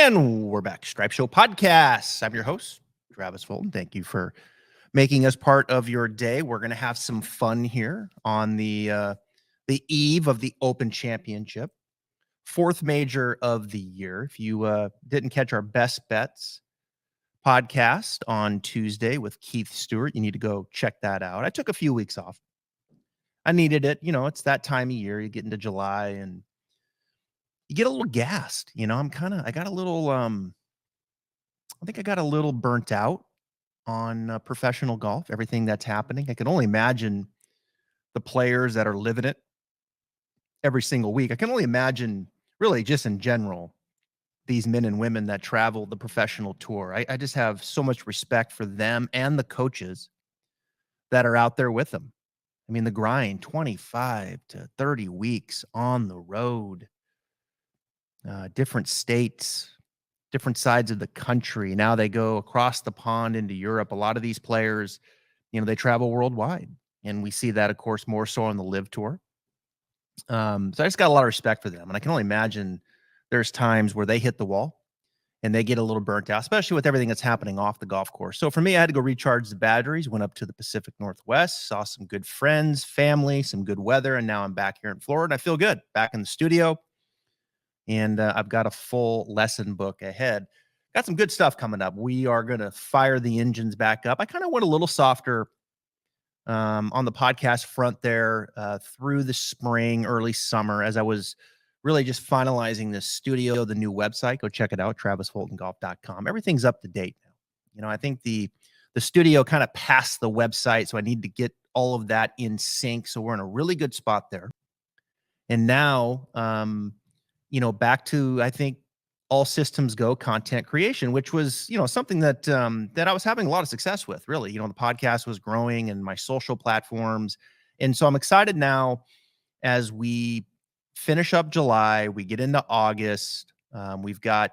And we're back. Stripe Show Podcast. I'm your host, Travis Fulton. Thank you for making us part of your day. We're going to have some fun here on the eve of the Open Championship, fourth major of the year. If you didn't catch our Best Bets podcast on Tuesday with Keith Stewart, you need to go check that out. I took a few weeks off. I needed it. You know, it's that time of year. You get into July and you get a little gassed. You know, I got a little, I think I got a little burnt out on professional golf, everything that's happening. I can only imagine the players that are living it every single week. I can only imagine, really, just in general, these men and women that travel the professional tour. I just have so much respect for them and the coaches that are out there with them. I mean, the grind, 25 to 30 weeks on the road, different states, different sides of the country. Now they go across the pond into Europe. A lot of these players, you know, they travel worldwide. And we see that, of course, more so on the Live Tour. So I just got a lot of respect for them. And I can only imagine there's times where they hit the wall and they get a little burnt out, especially with everything that's happening off the golf course. So for me, I had to go recharge the batteries, went up to the Pacific Northwest, saw some good friends, family, some good weather. And now I'm back here in Florida. And I feel good, back in the studio. And I've got a full lesson book ahead. Got some good stuff coming up. We are going to fire the engines back up. I kind of went a little softer on the podcast front there through the spring, early summer, as I was really just finalizing this studio, the new website. Go check it out, travisfultongolf.com. Everything's up to date now. You know, I think the studio kind of passed the website, so I need to get all of that in sync. So we're in a really good spot there. And now, you know, back to, I think, all systems go content creation, which was, you know, something that that I was having a lot of success with, really. You know, the podcast was growing and my social platforms. And so I'm excited now as we finish up July, we get into August. We've got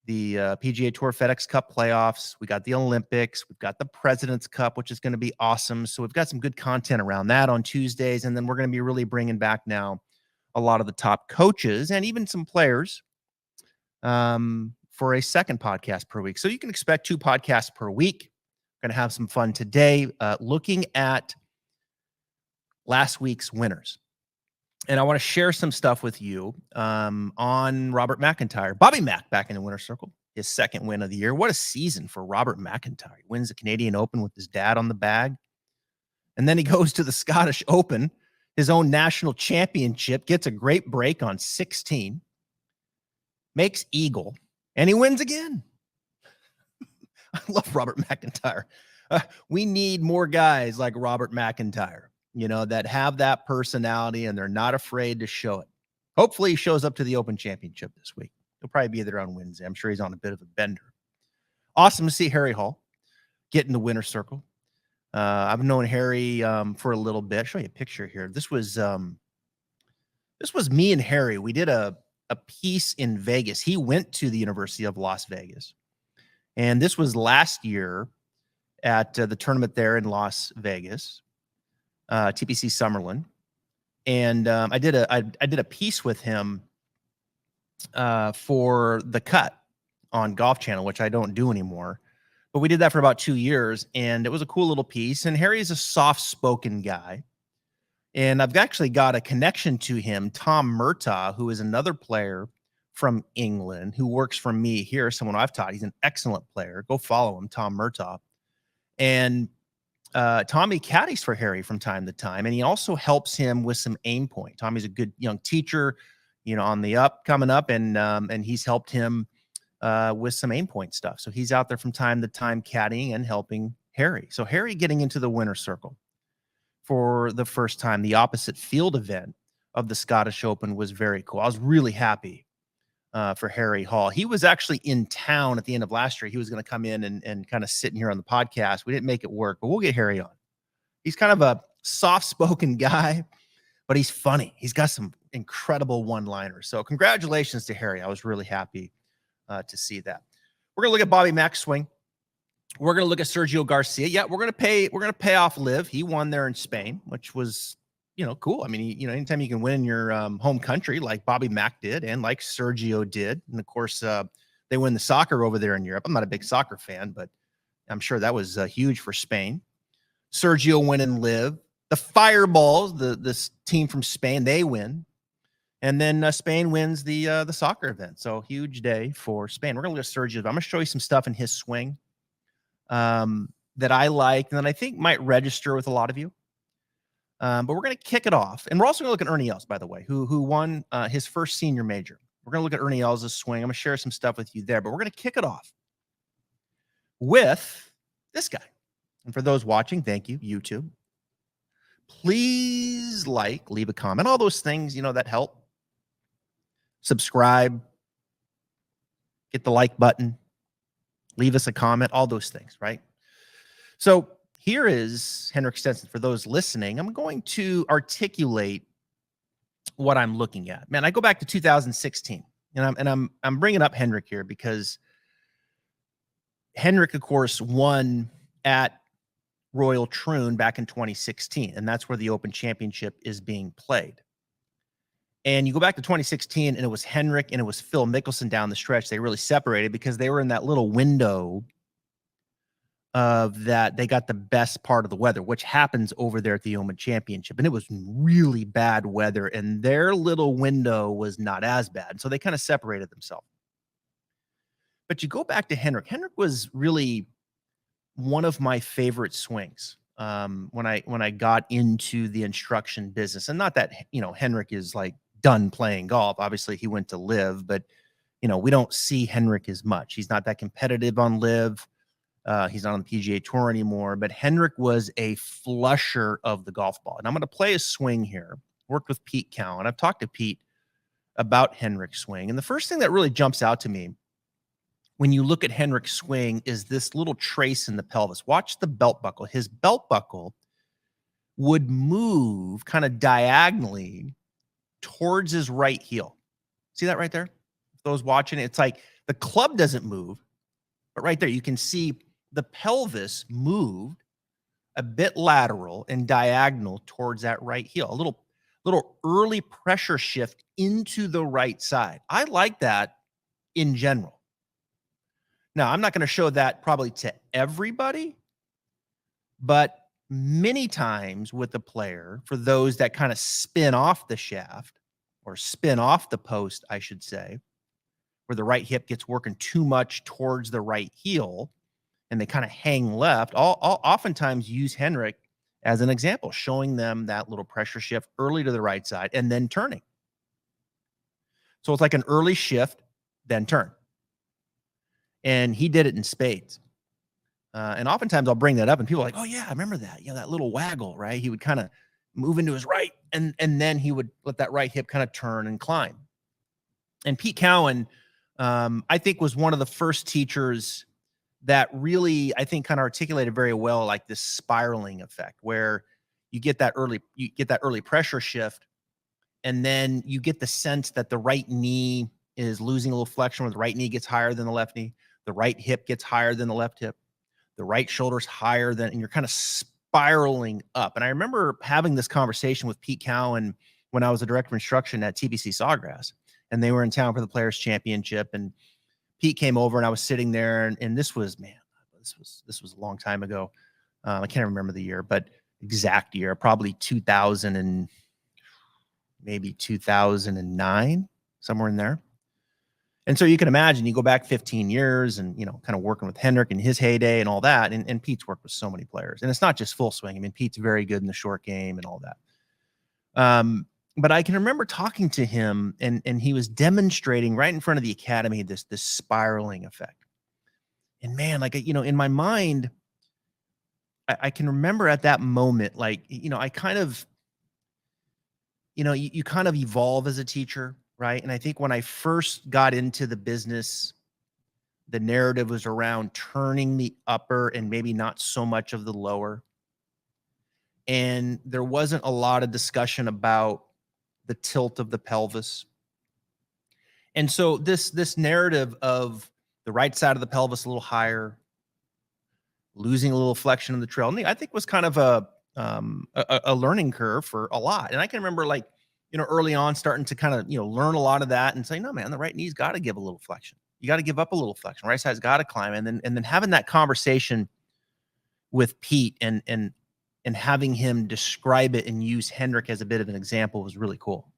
the PGA Tour FedEx Cup playoffs. We got the Olympics. We've got the President's Cup, which is going to be awesome. So we've got some good content around that on Tuesdays. And then we're going to be really bringing back now a lot of the top coaches and even some players for a second podcast per week. So you can expect 2 podcasts per week. We're going to have some fun today looking at last week's winners. And I want to share some stuff with you on Robert McIntyre. Bobby Mack back in the winner's circle, his second win of the year. What a season for Robert McIntyre. He wins the Canadian Open with his dad on the bag. And then he goes to the Scottish Open, his own national championship, gets a great break on 16, makes eagle, and he wins again. I love Robert McIntyre. We need more guys like Robert McIntyre, you know, that have that personality and they're not afraid to show it. Hopefully he shows up to the Open Championship this week. He'll probably be there on Wednesday. I'm sure he's on a bit of a bender. Awesome to see Harry Hall get in the winner's circle. I've known Harry for a little bit. I'll show you a picture here. This was me and Harry. We did a piece in Vegas. He went to the University of Las Vegas. And this was last year at the tournament there in Las Vegas, TPC Summerlin. And I did a piece with him for The Cut on Golf Channel, which I don't do anymore. But we did that for about 2 years, and it was a cool little piece. And Harry is a soft-spoken guy. And I've actually got a connection to him, Tom Murtaugh, who is another player from England who works for me here, someone I've taught. He's an excellent player. Go follow him, Tom Murtaugh. And Tommy caddies for Harry from time to time, and he also helps him with some aim point. Tommy's a good young teacher, you know, on the up, coming up, and he's helped him with some aim point stuff. So he's out there from time to time caddying and helping Harry. So Harry getting into the winner's circle for the first time, the opposite field event of the Scottish Open, was very cool. I was really happy for Harry Hall. He was actually in town at the end of last year. He was going to come in and kind of sit in here on the podcast. We didn't make it work, but we'll get Harry on. He's kind of a soft-spoken guy, but he's funny. He's got some incredible one-liners. So congratulations to Harry. I was really happy to see that. We're going to look at Bobby Mack's swing. We're going to look at Sergio Garcia. Yeah, we're going to pay off Live. He won there in Spain, which was, you know, cool. I mean, you know, anytime you can win in your home country like Bobby Mack did and like Sergio did. And of course, they win the soccer over there in Europe. I'm not a big soccer fan, but I'm sure that was huge for Spain. Sergio win and live. The Fireballs, this team from Spain, they win. And then Spain wins the soccer event. So huge day for Spain. We're going to look at Sergio. I'm going to show you some stuff in his swing that I like and that I think might register with a lot of you. But we're going to kick it off. And we're also going to look at Ernie Els, by the way, who won his first senior major. We're going to look at Ernie Els' swing. I'm going to share some stuff with you there. But we're going to kick it off with this guy. And for those watching, thank you, YouTube. Please leave a comment. All those things, that help. Subscribe. Get the like button. Leave us a comment. All those things, right? So here is Henrik Stenson. For those listening, I'm going to articulate what I'm looking at. Man, I go back to 2016, and I'm bringing up Henrik here because Henrik, of course, won at Royal Troon back in 2016, and that's where the Open Championship is being played. And you go back to 2016, and it was Henrik and it was Phil Mickelson down the stretch. They really separated because they were in that little window of that they got the best part of the weather, which happens over there at the Open Championship. And it was really bad weather, and their little window was not as bad. So they kind of separated themselves. But you go back to Henrik. Henrik was really one of my favorite swings when I got into the instruction business. And not that, Henrik is like done playing golf. Obviously, he went to live, but, we don't see Henrik as much. He's not that competitive on live. He's not on the PGA Tour anymore, but Henrik was a flusher of the golf ball. And I'm going to play a swing here. Worked with Pete Cowan. I've talked to Pete about Henrik's swing. And the first thing that really jumps out to me when you look at Henrik's swing is this little trace in the pelvis. Watch the belt buckle. His belt buckle would move kind of diagonally towards his right heel. See that right there? Those watching, it's like the club doesn't move, but right there you can see the pelvis moved a bit lateral and diagonal towards that right heel. A little early pressure shift into the right side. I like that in general. Now, I'm not going to show that probably to everybody, but many times with the player, for those that kind of spin off the shaft or spin off the post, I should say, where the right hip gets working too much towards the right heel and they kind of hang left, I'll oftentimes use Henrik as an example, showing them that little pressure shift early to the right side and then turning. So it's like an early shift, then turn. And he did it in spades. And oftentimes I'll bring that up and people are like, oh yeah, I remember that. That little waggle, right? He would kind of move into his right and then he would let that right hip kind of turn and climb. And Pete Cowan, I think, was one of the first teachers that really, I think, kind of articulated very well, like this spiraling effect where you get that early pressure shift. And then you get the sense that the right knee is losing a little flexion, where the right knee gets higher than the left knee. The right hip gets higher than the left hip. The right shoulder's higher than, and you're kind of spiraling up. And I remember having this conversation with Pete Cowan when I was a director of instruction at TPC Sawgrass, and they were in town for the Players Championship. And Pete came over, and I was sitting there, and this was a long time ago. I can't remember the year, but exact year, probably 2000 and maybe 2009, somewhere in there. And so you can imagine, you go back 15 years and, kind of working with Henrik in his heyday and all that. And Pete's worked with so many players. And it's not just full swing. I mean, Pete's very good in the short game and all that. But I can remember talking to him and he was demonstrating right in front of the academy this spiraling effect. And man, like, in my mind, I can remember at that moment, like, I kind of, you kind of evolve as a teacher, right? And I think when I first got into the business, the narrative was around turning the upper and maybe not so much of the lower. And there wasn't a lot of discussion about the tilt of the pelvis. And so this narrative of the right side of the pelvis a little higher, losing a little flexion in the trail, I think was kind of a learning curve for a lot. And I can remember, early on starting to kind of, learn a lot of that and say, no, man, the right knee's got to give a little flexion. You got to give up a little flexion. Right side's got to climb. And then having that conversation with Pete and having him describe it and use Henrik as a bit of an example was really cool.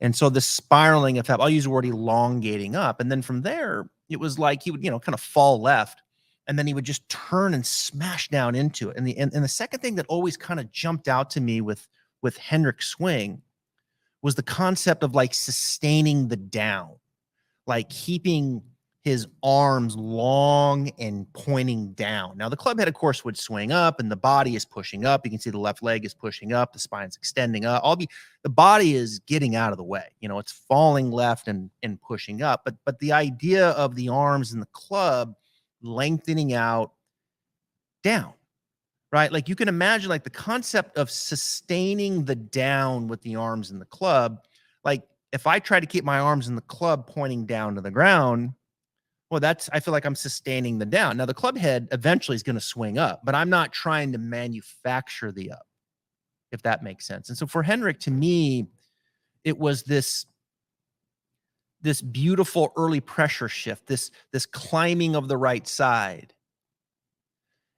And so the spiraling effect, I'll use the word elongating up. And then from there, it was like he would, kind of fall left, and then he would just turn and smash down into it. And the second thing that always kind of jumped out to me with Henrik's swing was the concept of like sustaining the down, like keeping his arms long and pointing down. Now, the club head, of course, would swing up, and the body is pushing up. You can see the left leg is pushing up. The spine's extending up. The body is getting out of the way. It's falling left and pushing up. But the idea of the arms and the club lengthening out down, right? Like you can imagine like the concept of sustaining the down with the arms and the club. Like if I try to keep my arms and the club pointing down to the ground, well, I feel like I'm sustaining the down. Now, the club head eventually is going to swing up, but I'm not trying to manufacture the up, if that makes sense. And so for Henrik, to me, it was this beautiful early pressure shift, this climbing of the right side,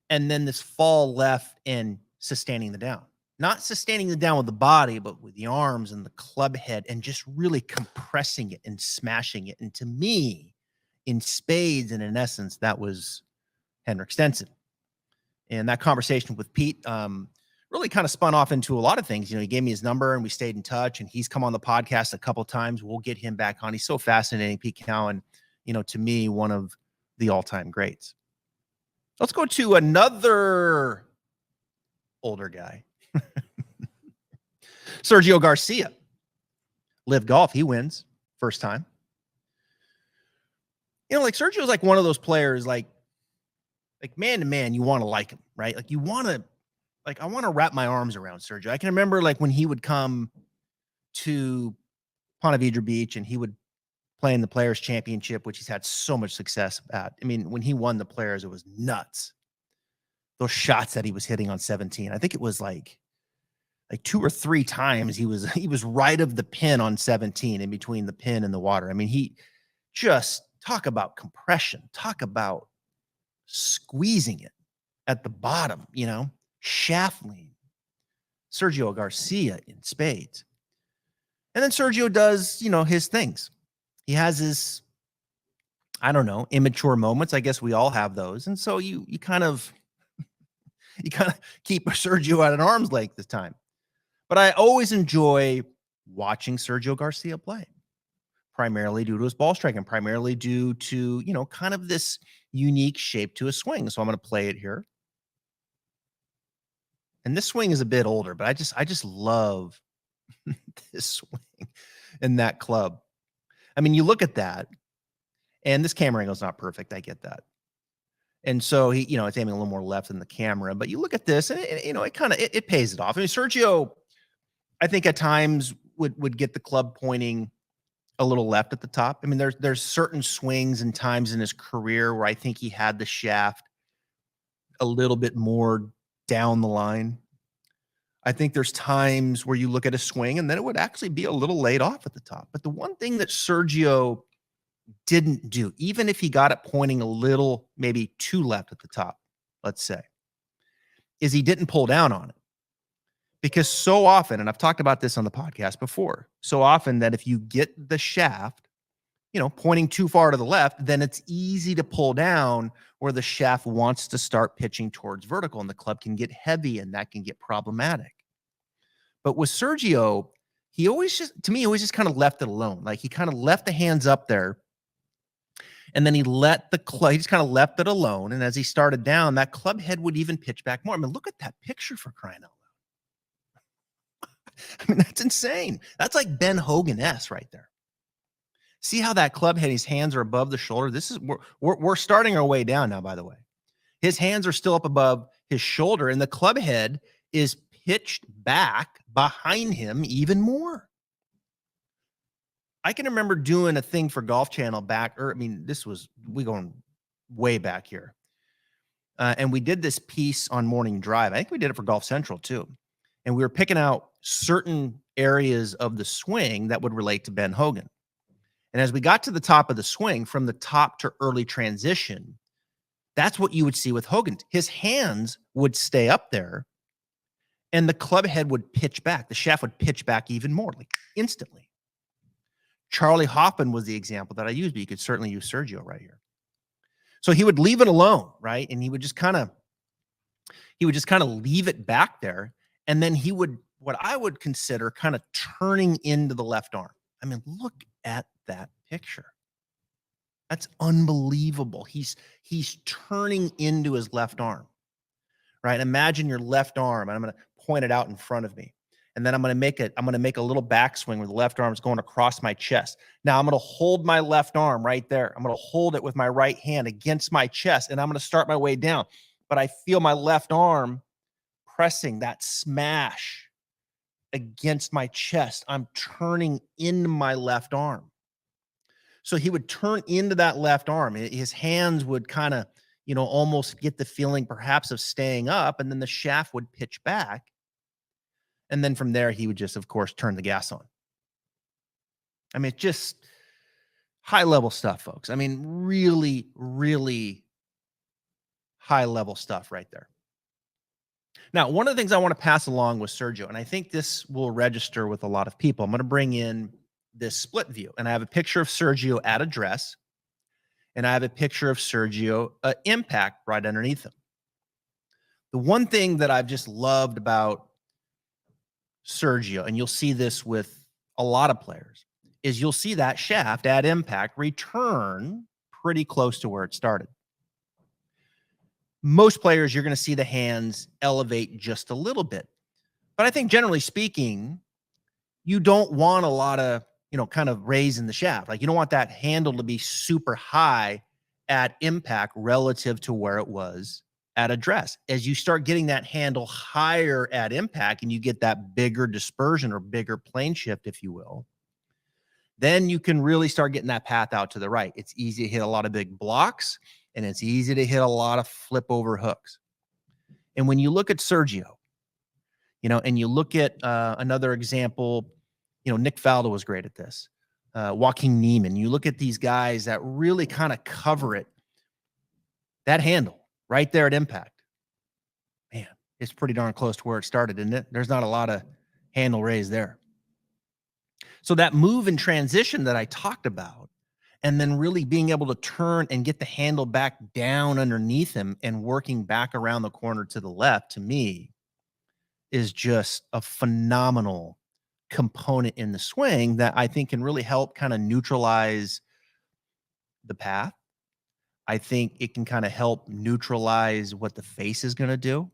and then this fall left and sustaining the down. Not sustaining the down with the body, but with the arms and the club head and just really compressing it and smashing it. And to me, in spades and in essence, that was Henrik Stenson. And that conversation with Pete really kind of spun off into a lot of things. He gave me his number and we stayed in touch, and he's come on the podcast a couple of times. We'll get him back on. He's so fascinating, Pete Cowan, to me, one of the all-time greats. Let's go to another older guy. Sergio Garcia. Live Golf. He wins first time. Like Sergio's like one of those players, like man to man, you want to like him, right? Like you want to, like, I want to wrap my arms around Sergio. I can remember like when he would come to Ponte Vedra Beach and he would play in the Players Championship, which he's had so much success at. I mean, when he won the Players, it was nuts. Those shots that he was hitting on 17, I think it was like 2 or 3 times he was right of the pin on 17, in between the pin and the water. I mean, he just, talk about compression, talk about squeezing it at the bottom, shaft lean. Sergio Garcia in spades. And then Sergio does, his things. He has his, I don't know, immature moments. I guess we all have those. And so you kind of keep Sergio at an arm's length this time. But I always enjoy watching Sergio Garcia play, primarily due to his ball striking, primarily due to, kind of this unique shape to his swing. So I'm going to play it here. And this swing is a bit older, but I just love this swing and that club. I mean, you look at that, and this camera angle is not perfect. I get that. And so he, it's aiming a little more left than the camera, but you look at this and it pays it off. I mean, Sergio, I think at times would get the club pointing a little left at the top. I mean, there's certain swings and times in his career where I think he had the shaft a little bit more down the line. I think there's times where you look at a swing and then it would actually be a little laid off at the top. But the one thing that Sergio didn't do, even if he got it pointing a little, maybe too left at the top, let's say, is he didn't pull down on it. Because so often, and I've talked about this on the podcast before, so often that if you get the shaft, pointing too far to the left, then it's easy to pull down where the shaft wants to start pitching towards vertical, and the club can get heavy and that can get problematic. But with Sergio, he always just kind of left it alone. Like he kind of left the hands up there, and then he let he just kind of left it alone. And as he started down, that club head would even pitch back more. I mean, look at that picture, for crying out loud. I mean, that's insane. That's like Ben Hogan-esque right there. See how that club head, his hands are above the shoulder. This is we're starting our way down now, by the way. His hands are still up above his shoulder, and the club head is pitched back behind him even more. I can remember doing a thing for Golf Channel we going way back here. And we did this piece on Morning Drive. I think we did it for Golf Central too. And we were picking out certain areas of the swing that would relate to Ben Hogan. And as we got to the top of the swing, from the top to early transition, that's what you would see with Hogan. His hands would stay up there and the club head would pitch back. The shaft would pitch back even more, like instantly. Charlie Hoffman was the example that I used, but you could certainly use Sergio right here. So he would leave it alone, right? And he would just kind of leave it back there. And then he would, what I would consider kind of turning into the left arm. I mean, look at that picture. That's unbelievable. He's turning into his left arm, right? Imagine your left arm, and I'm going to point it out in front of me. And then I'm going to make a little backswing where the left arm is going across my chest. Now I'm going to hold my left arm right there. I'm going to hold it with my right hand against my chest, and I'm going to start my way down. But I feel my left arm pressing that smash against my chest. I'm turning into my left arm. So he would turn into that left arm. His hands would kind of, almost get the feeling perhaps of staying up, and then the shaft would pitch back. And then from there, he would just, of course, turn the gas on. I mean, it's just high-level stuff, folks. I mean, really, really high-level stuff right there. Now, one of the things I want to pass along with Sergio, and I think this will register with a lot of people, I'm going to bring in this split view. And I have a picture of Sergio at address, and I have a picture of Sergio impact right underneath him. The one thing that I've just loved about Sergio, and you'll see this with a lot of players, is you'll see that shaft at impact return pretty close to where it started. Most players, you're going to see the hands elevate just a little bit. But I think generally speaking, you don't want a lot of, kind of raise in the shaft. Like, you don't want that handle to be super high at impact relative to where it was at address. As you start getting that handle higher at impact and you get that bigger dispersion or bigger plane shift, if you will, then you can really start getting that path out to the right. It's easy to hit a lot of big blocks, and it's easy to hit a lot of flip over hooks. And when you look at Sergio, and you look at another example, Nick Faldo was great at this. Joaquin Neiman, you look at these guys that really kind of cover it. That handle right there at impact, man, it's pretty darn close to where it started, isn't it? There's not a lot of handle raise there. So that move in transition that I talked about, and then really being able to turn and get the handle back down underneath him and working back around the corner to the left, to me, is just a phenomenal component in the swing that I think can really help kind of neutralize the path. I think it can kind of help neutralize what the face is going to do.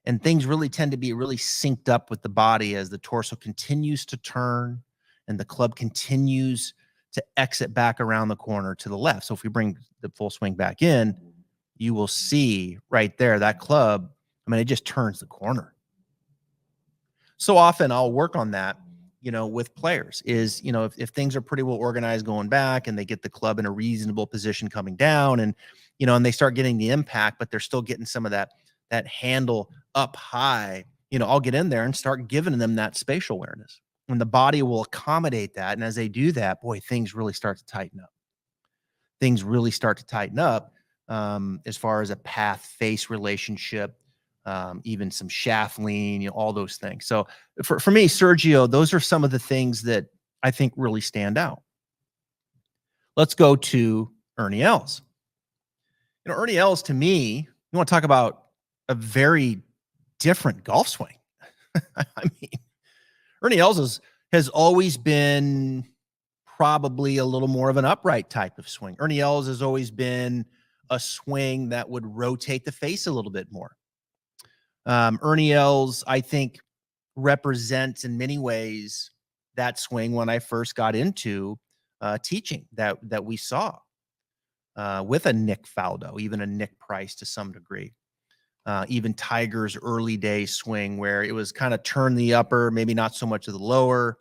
And things really tend to be really synced up with the body as the torso continues to turn and the club continues to exit back around the corner to the left. So if we bring the full swing back in, you will see right there, that club, it just turns the corner. So often I'll work on that, with players is, if things are pretty well organized going back and they get the club in a reasonable position coming down and, and they start getting the impact, but they're still getting some of that handle up high, I'll get in there and start giving them that spatial awareness, and the body will accommodate that. And as they do that, boy, things really start to tighten up. As far as a path-face relationship, even some shaft lean, all those things. So for me, Sergio, those are some of the things that I think really stand out. Let's go to Ernie Els. Ernie Els, to me, you want to talk about a very different golf swing. Ernie Els has always been probably a little more of an upright type of swing. Ernie Els has always been a swing that would rotate the face a little bit more. Ernie Els, I think, represents in many ways that swing when I first got into teaching that we saw with a Nick Faldo, even a Nick Price to some degree. Even Tiger's early day swing where it was kind of turn the upper, maybe not so much of the lower,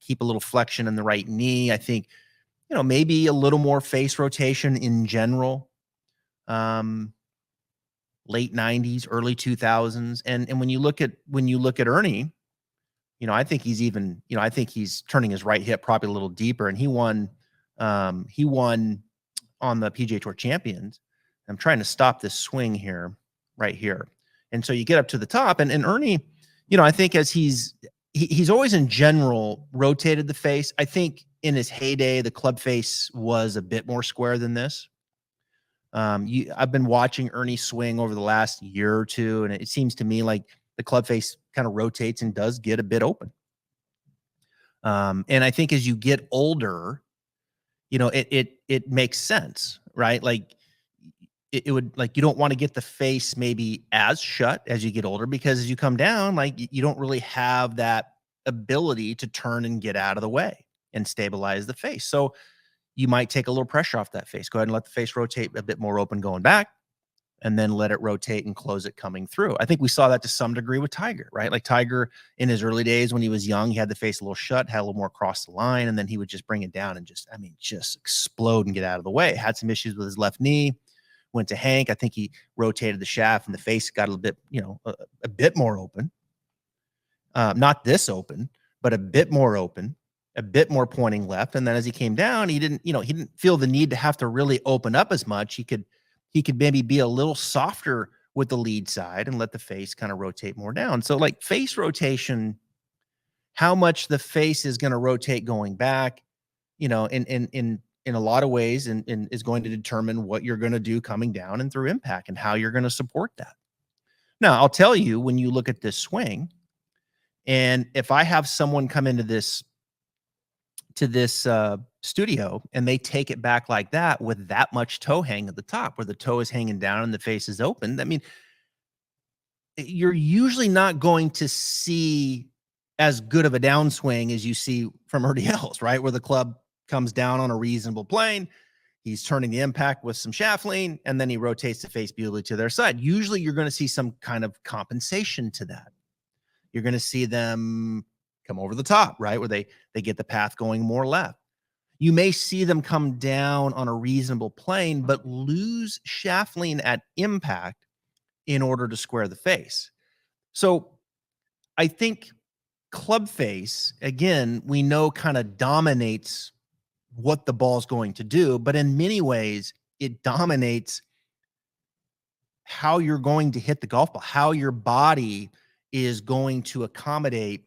keep a little flexion in the right knee. I think, maybe a little more face rotation in general. Late 90s, early 2000s. And when you look at Ernie, I think he's even, I think he's turning his right hip probably a little deeper, and he won on the PGA Tour Champions. I'm trying to stop this swing here, right here. And so you get up to the top, and Ernie, I think as he's always in general rotated the face. I think in his heyday, the club face was a bit more square than this. I've been watching Ernie swing over the last year or two, and it seems to me like the club face kind of rotates and does get a bit open. And I think as you get older, it makes sense, right? Like it would, like, you don't want to get the face maybe as shut as you get older, because as you come down, like, you don't really have that ability to turn and get out of the way and stabilize the face. So you might take a little pressure off that face. Go ahead and let the face rotate a bit more open going back, and then let it rotate and close it coming through. I think we saw that to some degree with Tiger, right? Like Tiger in his early days when he was young, he had the face a little shut, had a little more across the line, and then he would just bring it down and just explode and get out of the way. Had some issues with his left knee, went to Hank. I think he rotated the shaft and the face got a little bit, a bit more open. Not this open, but a bit more open, a bit more pointing left. And then as he came down, he didn't feel the need to have to really open up as much. He could maybe be a little softer with the lead side and let the face kind of rotate more down. So like face rotation, how much the face is going to rotate going back, in a lot of ways, and is going to determine what you're going to do coming down and through impact and how you're going to support that. Now, I'll tell you, when you look at this swing, and if I have someone come into this studio and they take it back like that with that much toe hang at the top, where the toe is hanging down and the face is open, I mean, you're usually not going to see as good of a downswing as you see from Ernie Els, right? Where the club comes down on a reasonable plane. He's turning the impact with some shaft lean, and then he rotates the face beautifully to their side. Usually you're going to see some kind of compensation to that. You're going to see them come over the top, right? Where they get the path going more left. You may see them come down on a reasonable plane, but lose shaft lean at impact in order to square the face. So I think club face, again, we know kind of dominates what the ball's going to do, but in many ways, it dominates how you're going to hit the golf ball, how your body is going to accommodate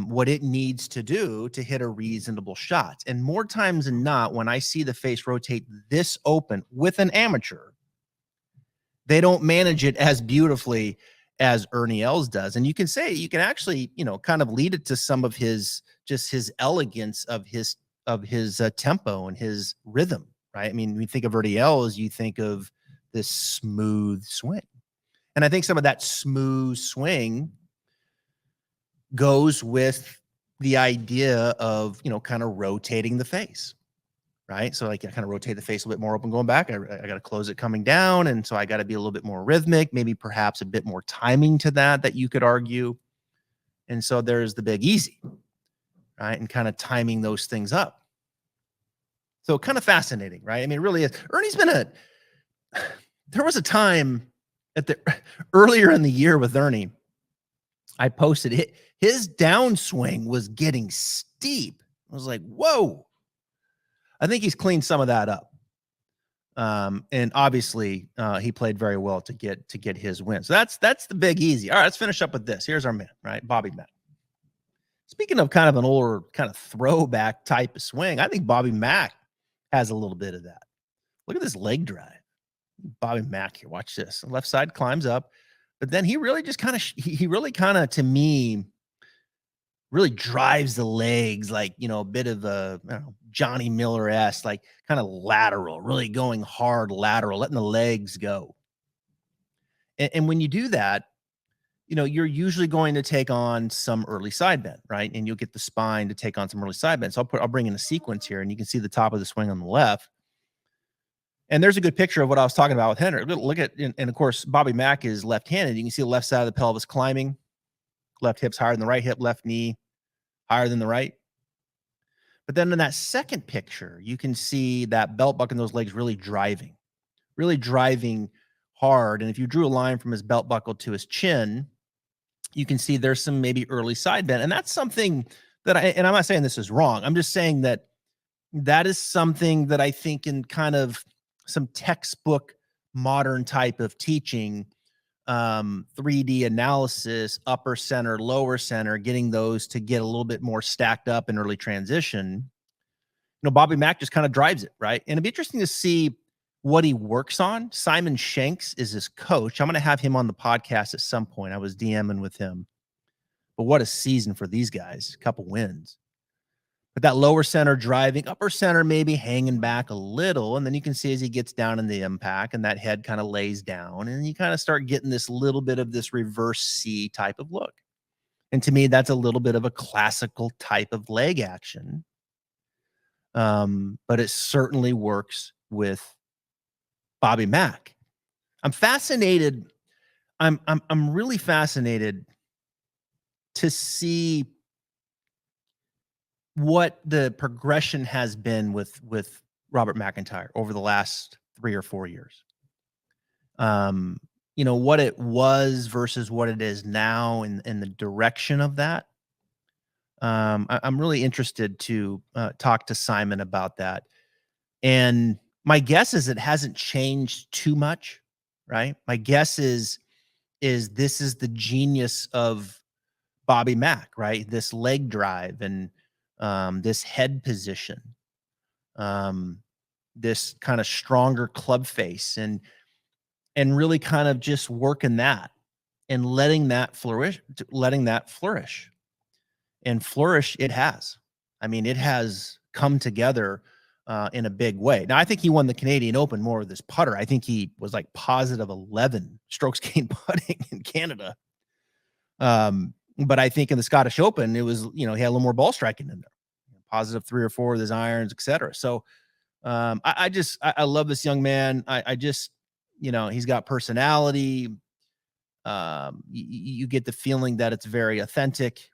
what it needs to do to hit a reasonable shot. And more times than not, when I see the face rotate this open with an amateur, they don't manage it as beautifully as Ernie Els does. And you can actually, kind of lead it to some of his elegance of his tempo and his rhythm, right? I mean, when you think of Ernie Els, you think of this smooth swing. And I think some of that smooth swing goes with the idea of, kind of rotating the face, right? So like I kind of rotate the face a bit more open going back. I got to close it coming down. And so I got to be a little bit more rhythmic, maybe perhaps a bit more timing to that you could argue. And so there's the big easy, right? And kind of timing those things up. So kind of fascinating, right? I mean, it really is. Ernie's been there was a time earlier in the year with Ernie, I posted it. His downswing was getting steep. I was like, whoa. I think he's cleaned some of that up. And obviously he played very well to get his win. So that's the big easy. All right, let's finish up with this. Here's our man, right? Bobby Mack. Speaking of kind of an older kind of throwback type of swing, I think Bobby Mack has a little bit of that. Look at this leg drive. Bobby Mack here. Watch this. The left side climbs up, but then he really just kind of, to me, really drives the legs like, a bit of a Johnny Miller-esque, like kind of lateral, really going hard lateral, letting the legs go. And when you do that, you're usually going to take on some early side bend, right? And you'll get the spine to take on some early side bend. So I'll bring in a sequence here, and you can see the top of the swing on the left. And there's a good picture of what I was talking about with Henrik. Look at, and of course, Bobby Mack is left-handed. You can see the left side of the pelvis climbing, left hip's higher than the right hip, left knee higher than the right. But then in that second picture, you can see that belt buckle and those legs really driving hard. And if you drew a line from his belt buckle to his chin, you can see there's some maybe early side bend. And that's something that and I'm not saying this is wrong. I'm just saying that is something that I think in kind of some textbook modern type of teaching, 3D analysis, upper center, lower center, getting those to get a little bit more stacked up in early transition. Bobby Mack just kind of drives it, right? And it'd be interesting to see what he works on. Simon Shanks is his coach. I'm going to have him on the podcast at some point. I was DMing with him. But what a season for these guys. A couple wins. But that lower center driving, upper center maybe hanging back a little. And then you can see as he gets down in the impact and that head kind of lays down. And you kind of start getting this little bit of this reverse C type of look. And to me, that's a little bit of a classical type of leg action. But it certainly works with Bobby Mack. I'm fascinated. I'm really fascinated to see what the progression has been with Robert McIntyre over the last 3 or 4 years. What it was versus what it is now in the direction of that. I'm really interested to talk to Simon about that. And my guess is it hasn't changed too much, right? My guess is this is the genius of Bobby Mack, right? This leg drive and this head position, this kind of stronger club face, and really kind of just working that and letting that flourish. And flourish it has. I mean, it has come together in a big way. Now, I think he won the Canadian Open more with this putter. I think he was like positive 11 strokes gained putting in Canada. But I think in the Scottish Open, it was, he had a little more ball striking in there, positive 3 or 4 with his irons, etc. So I love this young man. I just, he's got personality. You get the feeling that it's very authentic.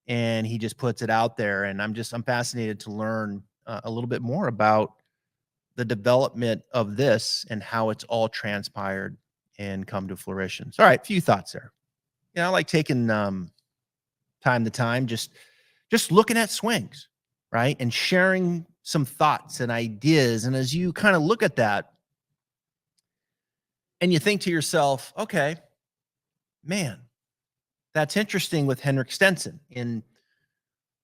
And he just puts it out there. And I'm fascinated to learn a little bit more about the development of this and how it's all transpired and come to fruition. So, all right, a few thoughts there. I like taking time to time, just looking at swings, right? And sharing some thoughts and ideas. And as you kind of look at that and you think to yourself, okay, man, that's interesting with Henrik Stenson in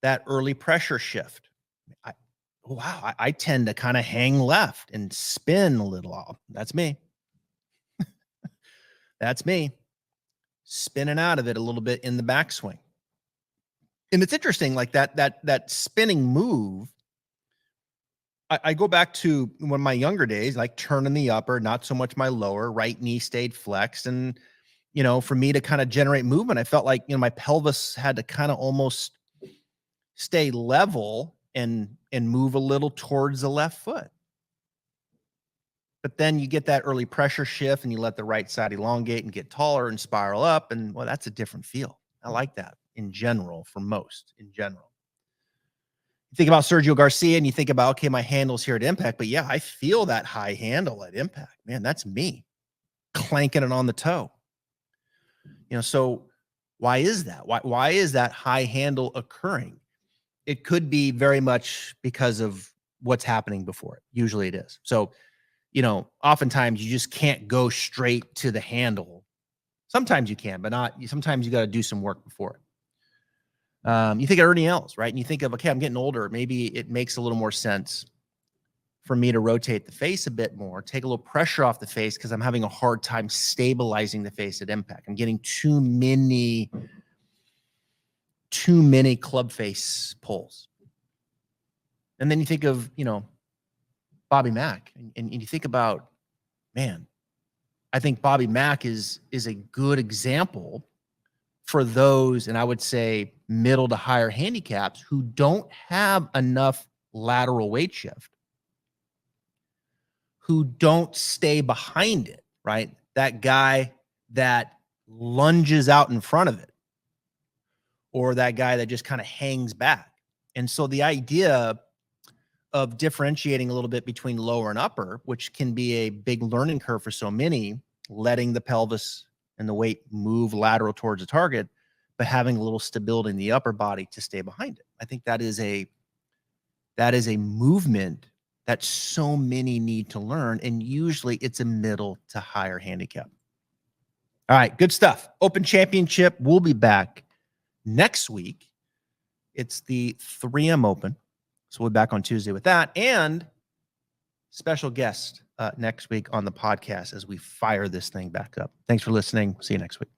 that early pressure shift. I tend to kind of hang left and spin a little. That's me. That's me. Spinning out of it a little bit in the backswing. And it's interesting, like that spinning move. I go back to one of my younger days, like turning the upper, not so much my lower, right knee stayed flexed. And for me to kind of generate movement, I felt like, my pelvis had to kind of almost stay level and move a little towards the left foot. But then you get that early pressure shift and you let the right side elongate and get taller and spiral up. And well, that's a different feel. I like that in general for most in general. You think about Sergio Garcia and you think about, okay, my handle's here at impact, but yeah, I feel that high handle at impact, man. That's me clanking it on the toe. So why is that? Why is that high handle occurring? It could be very much because of what's happening before it. Usually it is. So, oftentimes you just can't go straight to the handle. Sometimes you can, but not. Sometimes you got to do some work before it. You think of Ernie Els, right? And you think of, okay, I'm getting older. Maybe it makes a little more sense for me to rotate the face a bit more, take a little pressure off the face because I'm having a hard time stabilizing the face at impact. I'm getting too many club face pulls. And then you think of, Bobby Mack and you think about, man, I think Bobby Mack is a good example for those, and I would say middle to higher handicaps who don't have enough lateral weight shift, who don't stay behind it, right? That guy that lunges out in front of it, or that guy that just kind of hangs back. And so the idea of differentiating a little bit between lower and upper, which can be a big learning curve for so many, letting the pelvis and the weight move lateral towards the target, but having a little stability in the upper body to stay behind it. I think that is a movement that so many need to learn, and usually it's a middle to higher handicap. All right, good stuff. Open Championship. We'll be back next week. It's the 3M Open. So we'll be back on Tuesday with that. And special guest next week on the podcast as we fire this thing back up. Thanks for listening. See you next week.